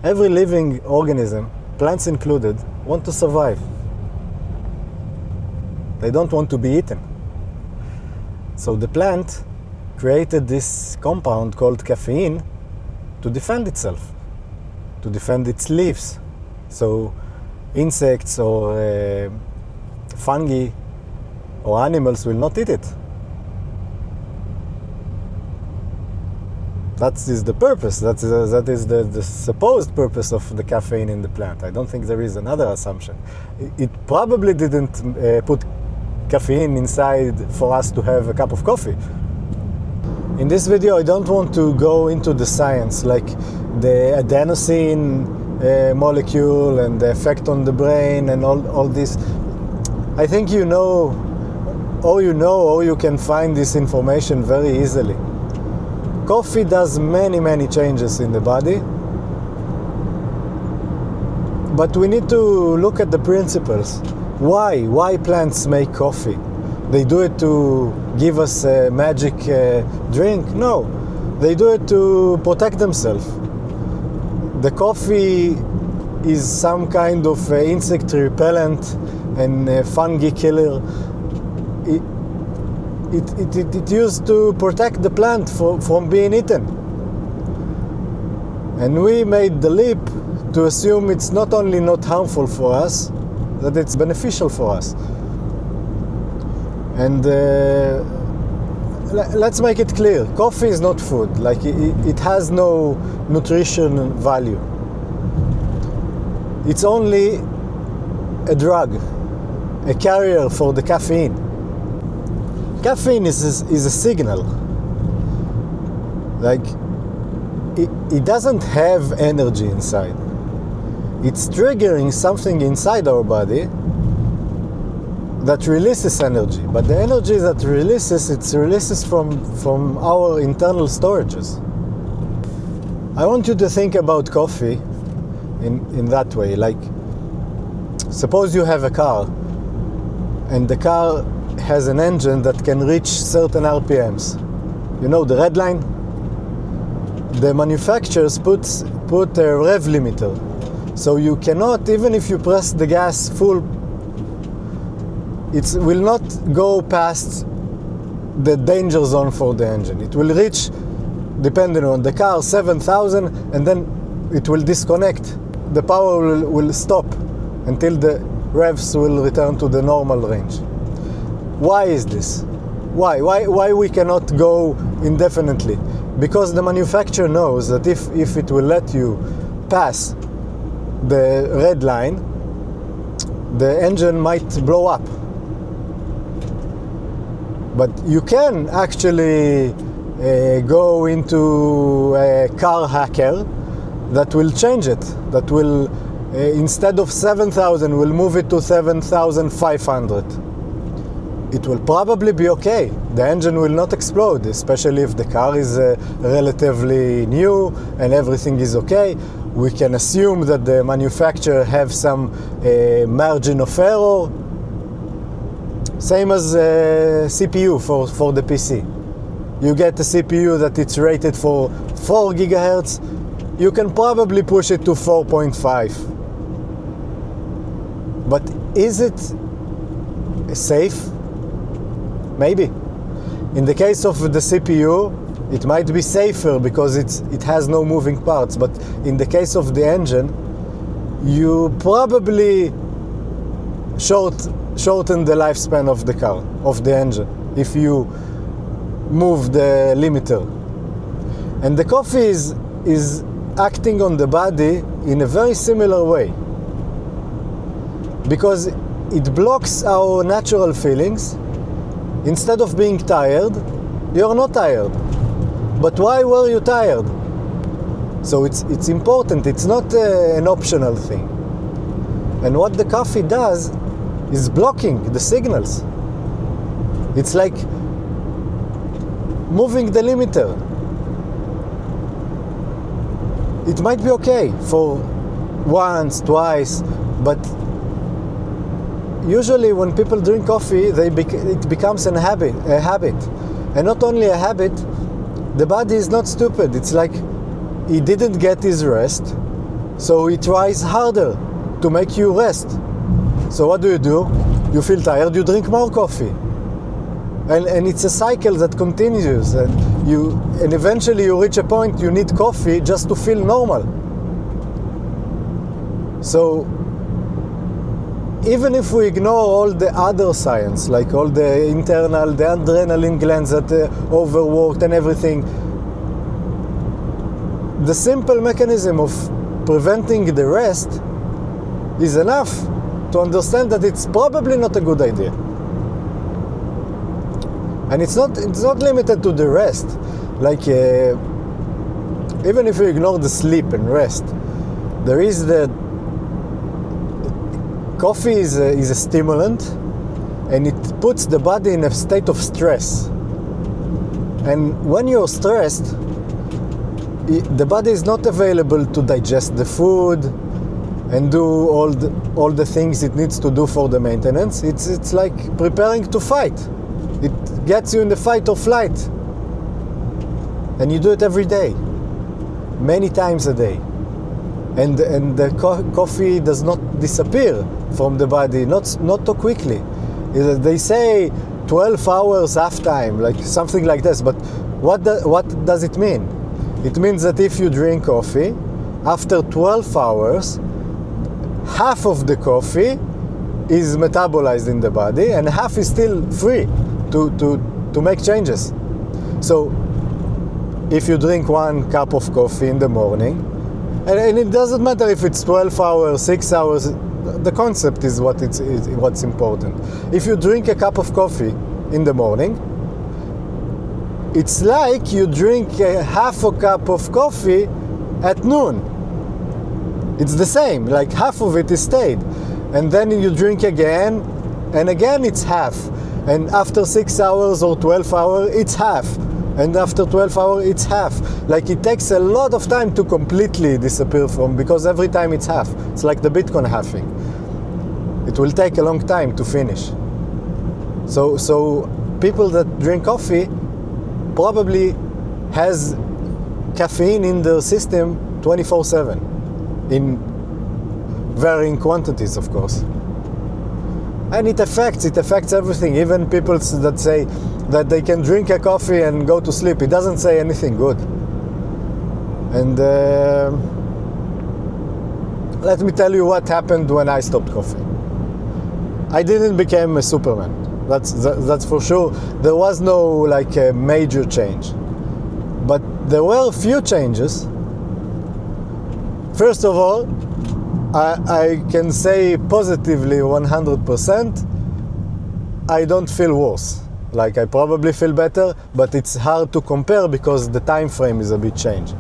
Every living organism, plants included, want to survive. They don't want to be eaten. So the plant created this compound called caffeine to defend itself, to defend its leaves. So insects or fungi or animals will not eat it. That is the purpose. That is the supposed purpose of the caffeine in the plant. I don't think there is another assumption. It probably didn't put caffeine inside for us to have a cup of coffee. In this video, I don't want to go into the science, like the adenosine molecule and the effect on the brain and all this. I think you know, or you can find this information very easily. Coffee does many changes in the body, but we need to look at the principles. Why plants make coffee? They do it to give us a magic drink? No, they do it to protect themselves. The coffee is some kind of insect repellent and fungi killer. It used to protect the plant from being eaten. And we made the leap to assume it's not only not harmful for us, that it's beneficial for us. And let's make it clear, coffee is not food. Like it has no nutrition value. It's only a drug, a carrier for the caffeine. Caffeine is a signal. Like, it doesn't have energy inside. It's triggering something inside our body that releases energy. But the energy that releases from our internal storages. I want you to think about coffee in that way. Like, suppose you have a car, and the car has an engine that can reach certain RPMs. You know, the red line? The manufacturers put a rev limiter. So you cannot, even if you press the gas full, it will not go past the danger zone for the engine. It will reach, depending on the car, 7,000, and then it will disconnect. The power will stop until the revs will return to the normal range. Why is this? Why we cannot go indefinitely? Because the manufacturer knows that if it will let you pass the red line, the engine might blow up. But you can actually go into a car hacker that will change it, that will, instead of 7,000, will move it to 7,500. It will probably be okay. The engine will not explode, especially if the car is relatively new and everything is okay. We can assume that the manufacturer have some margin of error. Same as CPU for the PC. You get a CPU that it's rated for 4 gigahertz. You can probably push it to 4.5. But is it safe? Maybe. In the case of the CPU, it might be safer because it has no moving parts. But in the case of the engine, you probably shorten the lifespan of the car, of the engine, if you move the limiter. And the coffee is acting on the body in a very similar way, because it blocks our natural feelings. Instead of being tired, you're not tired. But why were you tired? So it's important. It's not an optional thing. And what the coffee does is blocking the signals. It's like moving the limiter. It might be okay for once, twice, but usually when people drink coffee, it becomes a habit. And not only a habit, the body is not stupid. It's like he didn't get his rest, So it tries harder to make you rest. So what do? You feel tired, you drink more coffee. And it's a cycle that continues, and eventually you reach a point you need coffee just to feel normal. So even if we ignore all the other science, like all the adrenaline glands that overworked and everything, the simple mechanism of preventing the rest is enough to understand that it's probably not a good idea. And it's not limited to the rest. Like even if you ignore the sleep and rest, there is the coffee is a stimulant, and it puts the body in a state of stress. And when you're stressed, the body is not available to digest the food and do all the things it needs to do for the maintenance. It's like preparing to fight. It gets you in the fight or flight. And you do it every day, many times a day. And the coffee does not disappear from the body, not too quickly. They say 12 hours half time, like something like this. But what does it mean? It means that if you drink coffee, after 12 hours, half of the coffee is metabolized in the body and half is still free to make changes. So if you drink 1 cup of coffee in the morning, and it doesn't matter if it's 12 hours, 6 hours, the concept is what's important. If you drink a cup of coffee in the morning, it's like you drink half a cup of coffee at noon. It's the same, like half of it is stayed. And then you drink again, and again it's half. And after 6 hours or 12 hours, it's half. And after 12 hours, it's half. Like it takes a lot of time to completely disappear from, because every time it's half. It's like the Bitcoin halving. It will take a long time to finish. So people that drink coffee probably has caffeine in their system 24/7, in varying quantities, of course. And it affects everything. Even people that say that they can drink a coffee and go to sleep, it doesn't say anything good. And let me tell you what happened when I stopped coffee. I didn't become a Superman. That's for sure. There was no like a major change, but there were a few changes. First of all, I can say positively 100%, I don't feel worse. Like I probably feel better, but it's hard to compare because the time frame is a bit changed.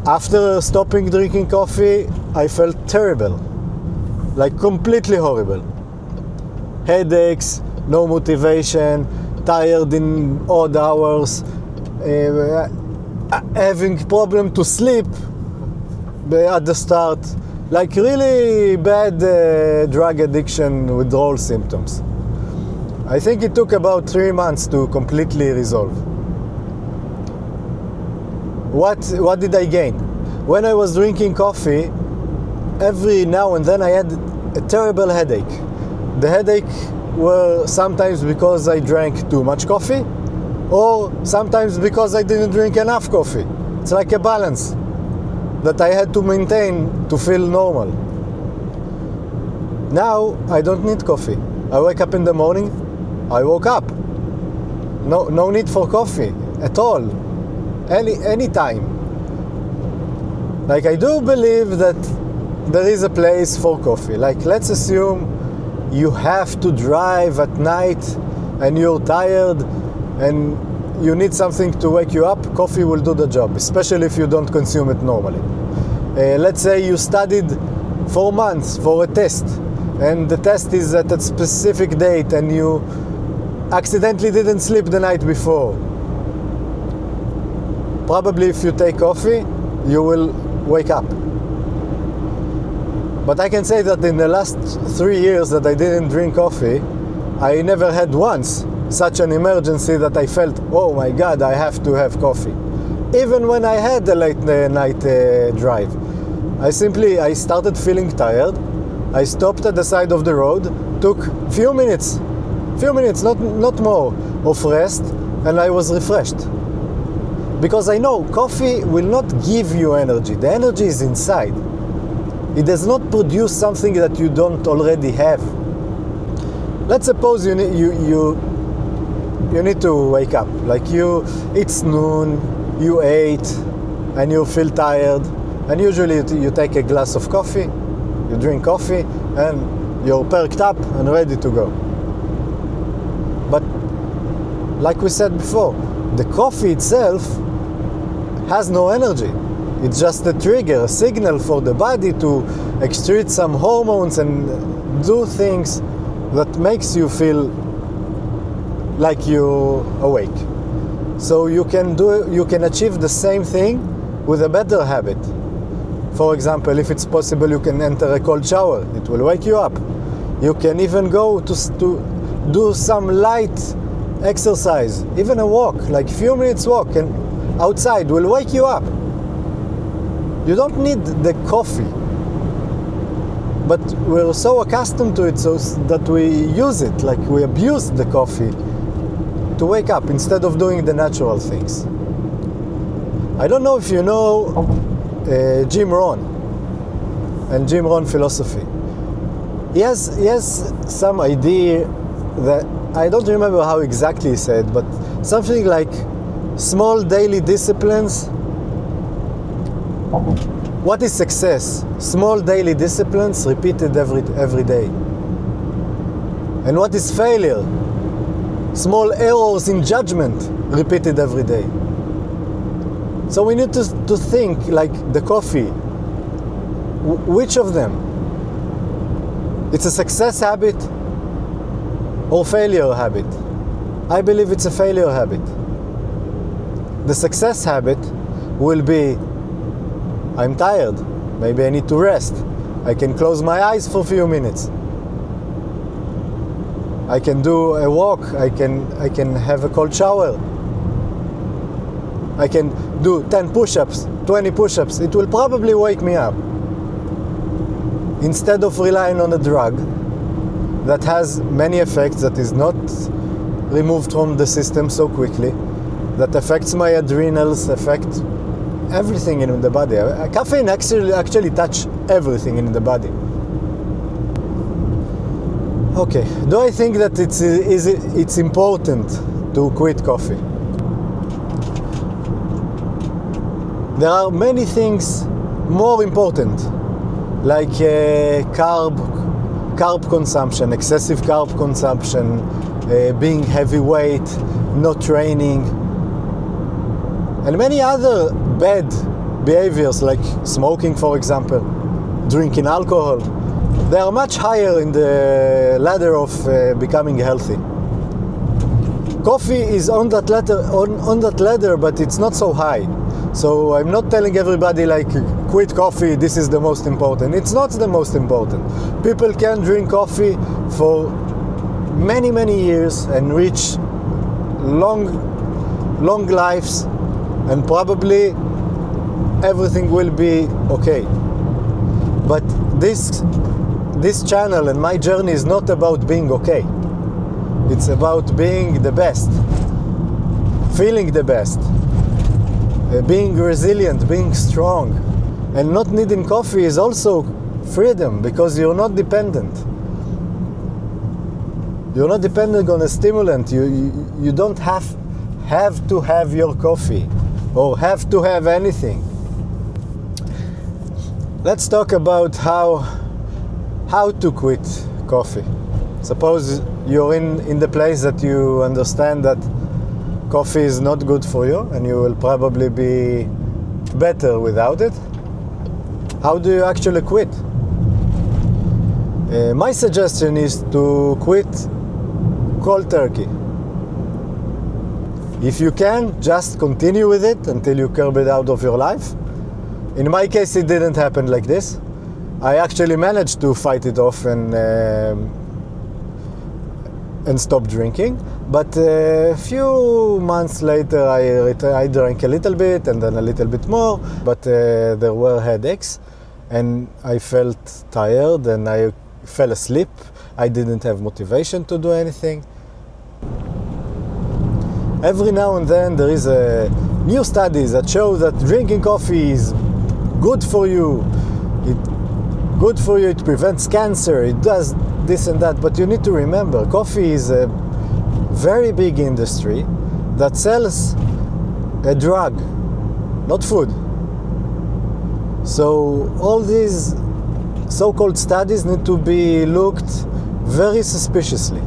After stopping drinking coffee, I felt terrible, like completely horrible. Headaches, no motivation, tired in odd hours, having problem to sleep at the start, like really bad drug addiction withdrawal symptoms. I think it took about 3 months to completely resolve. What did I gain? When I was drinking coffee, every now and then I had a terrible headache. The headache were sometimes because I drank too much coffee, or sometimes because I didn't drink enough coffee. It's like a balance that I had to maintain to feel normal. Now I don't need coffee. I wake up in the morning, I woke up. No need for coffee at all. Any time. Like I do believe that there is a place for coffee. Like let's assume you have to drive at night and you're tired and you need something to wake you up, coffee will do the job, especially if you don't consume it normally. Let's say you studied for months for a test, and the test is at a specific date and you accidentally didn't sleep the night before. Probably if you take coffee, you will wake up. But I can say that in the last 3 years that I didn't drink coffee, I never had once such an emergency that I felt, oh my God, I have to have coffee. even when I had a late night drive. I started feeling tired. I stopped at the side of the road, took few minutes, not more, of rest, and I was refreshed. Because I know coffee will not give you energy. The energy is inside. It does not produce something that you don't already have. Let's suppose you need to wake up. Like it's noon, you ate, and you feel tired. And usually you take a glass of coffee, you drink coffee, and you're perked up and ready to go. But like we said before, the coffee itself has no energy. It's just a trigger, a signal for the body to excrete some hormones and do things that makes you feel like you're awake. So you can achieve the same thing with a better habit. For example, if it's possible, you can enter a cold shower. It will wake you up. You can even go to do some light exercise, even a walk, like few minutes walk and outside will wake you up. You don't need the coffee, but we're so accustomed to it so that we use it, like we abuse the coffee to wake up instead of doing the natural things. I don't know if you know Jim Rohn and Jim Rohn philosophy. He has some idea that I don't remember how exactly he said, but something like small daily disciplines. What is success? Small daily disciplines repeated every day. And what is failure? Small errors in judgment repeated every day. So we need to think like the coffee. Which of them? It's a success habit or failure habit? I believe it's a failure habit. The success habit will be, I'm tired, maybe I need to rest. I can close my eyes for a few minutes. I can do a walk, I can have a cold shower. I can do 10 push-ups, 20 push-ups. It will probably wake me up. Instead of relying on a drug that has many effects, that is not removed from the system so quickly, that affects my adrenals, affects everything in the body. Caffeine actually touch everything in the body. Okay, do I think that it's important to quit coffee? There are many things more important, like carb consumption, excessive carb consumption, being heavyweight, not training, and many other bad behaviors like smoking, for example, drinking alcohol. They are much higher in the ladder of becoming healthy. Coffee is on that ladder, but it's not so high. So I'm not telling everybody like quit coffee, this is the most important. It's not the most important. People can drink coffee for many years and reach long lives, and probably everything will be okay. But this channel and my journey is not about being okay. It's about being the best, feeling the best, being resilient, being strong. And not needing coffee is also freedom, because you're not dependent. You're not dependent on a stimulant. You don't have to have your coffee or have to have anything. Let's talk about how to quit coffee. Suppose you're in the place that you understand that coffee is not good for you and you will probably be better without it. How do you actually quit? My suggestion is to quit cold turkey. If you can, just continue with it until you curb it out of your life. In my case, it didn't happen like this. I actually managed to fight it off and and stopped drinking. But a few months later, I drank a little bit and then a little bit more, but there were headaches and I felt tired and I fell asleep. I didn't have motivation to do anything. Every now and then there is a new studies that show that drinking coffee is good for you. It prevents cancer, it does this and that, but you need to remember, coffee is a very big industry that sells a drug, not food. So all these so-called studies need to be looked very suspiciously.